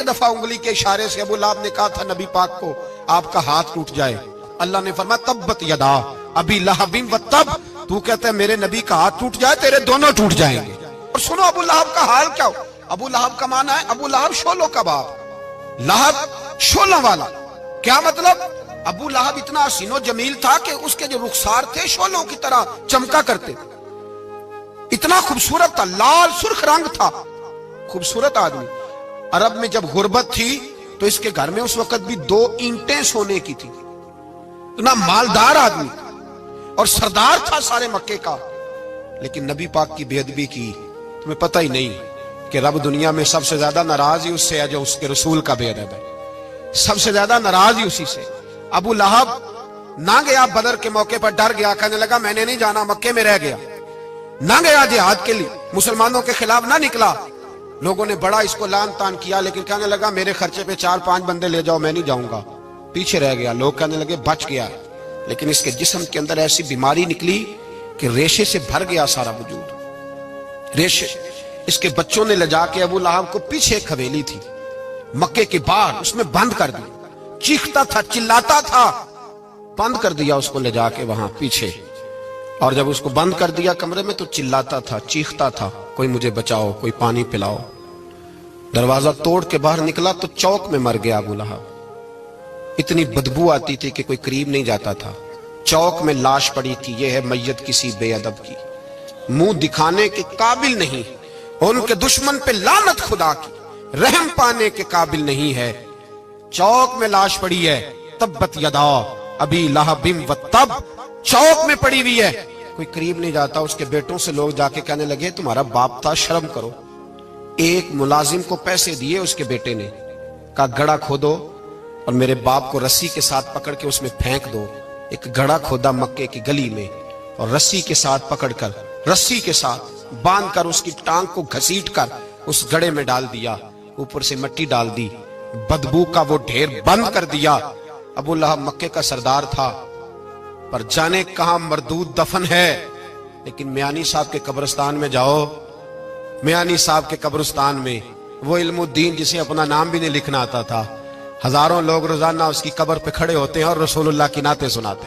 ایک دفعہ انگلی کے اشارے سے ابو لہب نے کہا تھا نبی پاک کو آپ کا ہاتھ ٹوٹ جائے، اللہ نے فرمایا تبت یدا ابی لہب و تب، تو کہتا ہے میرے نبی کا ہاتھ ٹوٹ جائے تیرے دونوں ٹوٹ جائیں گے۔ اور سنو ابو لہب کا حال کیا ہو۔ ابو لہب کا معنی ہے ابو لہب شولوں کا باپ، لہب شولوں والا۔ کیا مطلب؟ ابو لہب اتنا حسین و جمیل تھا کہ اس کے جو رخسار تھے شولوں کی طرح چمکا کرتے، اتنا خوبصورت تھا، لال سرخ رنگ تھا، خوبصورت آدمی۔ عرب میں جب غربت تھی تو اس کے گھر میں اس وقت بھی 2 اینٹیں سونے کی تھی، اتنا مالدار آدمی اور سردار تھا سارے مکے کا۔ لیکن نبی پاک کی بے ادبی کی، تمہیں پتہ ہی نہیں کہ رب دنیا میں سب سے زیادہ ناراض ہی اس سے ہے جو اس کے رسول کا بے ادب ہے، سب سے زیادہ ناراض ہی اسی سے۔ ابو لہب نہ گیا بدر کے موقع پر، ڈر گیا، کہنے لگا میں نے نہیں جانا، مکے میں رہ گیا، نہ گیا جہاد کے لیے، مسلمانوں کے خلاف نہ نکلا۔ لوگوں نے بڑا اس کو لان تان کیا، لیکن کہنے لگا میرے خرچے پہ 4-5 بندے لے جاؤ، میں نہیں جاؤں گا، پیچھے رہ گیا۔ لوگ کہنے لگے بچ گیا، لیکن اس کے جسم کے اندر ایسی بیماری نکلی کہ ریشے سے بھر گیا سارا وجود، ریشے۔ اس کے بچوں نے لے جا کے ابو لہب کو پیچھے ایک حویلی تھی مکے کے باہر، اس میں بند کر دیا، چیختا تھا، چلاتا تھا، بند کر دیا اس کو لے جا کے وہاں پیچھے۔ اور جب اس کو بند کر دیا کمرے میں تو چلاتا تھا، چیختا تھا، کوئی مجھے بچاؤ، کوئی پانی پلاؤ۔ دروازہ توڑ کے باہر نکلا تو چوک میں مر گیا ابو لہب، اتنی بدبو آتی تھی کہ کوئی قریب نہیں جاتا تھا۔ چوک میں لاش پڑی تھی، یہ ہے میت کسی بے ادب کی، منہ دکھانے کے قابل نہیں، ان کے دشمن پہ لعنت خدا کی، رحم پانے کے قابل نہیں ہے۔ چوک میں لاش پڑی ہے، تبت یدا ابی لہب و تب، چوک میں پڑی ہوئی ہے، کوئی قریب نہیں جاتا۔ اس کے بیٹوں سے لوگ جا کے کہنے لگے تمہارا باپ تھا، شرم کرو۔ ایک ملازم کو پیسے دیے اس کے بیٹے نے، کہا گڑھا کھودو اور میرے باپ کو رسی کے ساتھ پکڑ کے اس میں پھینک دو۔ ایک گڑھا کھودا مکے کی گلی میں اور رسی کے ساتھ پکڑ کر، رسی کے ساتھ باندھ کر اس کی ٹانگ کو گھسیٹ کر اس گڑھے میں ڈال دیا، اوپر سے مٹی ڈال دی، بدبو کا وہ ڈھیر بند کر دیا۔ ابو لہب مکے کا سردار تھا، پر جانے کہاں مردود دفن ہے۔ لیکن میانی صاحب کے قبرستان میں جاؤ، میانی صاحب کے قبرستان میں وہ علم الدین جسے اپنا نام بھی نہیں لکھنا آتا تھا، ہزاروں لوگ روزانہ اس کی قبر پہ کھڑے ہوتے ہیں اور رسول اللہ کی نعتیں سناتے ہیں۔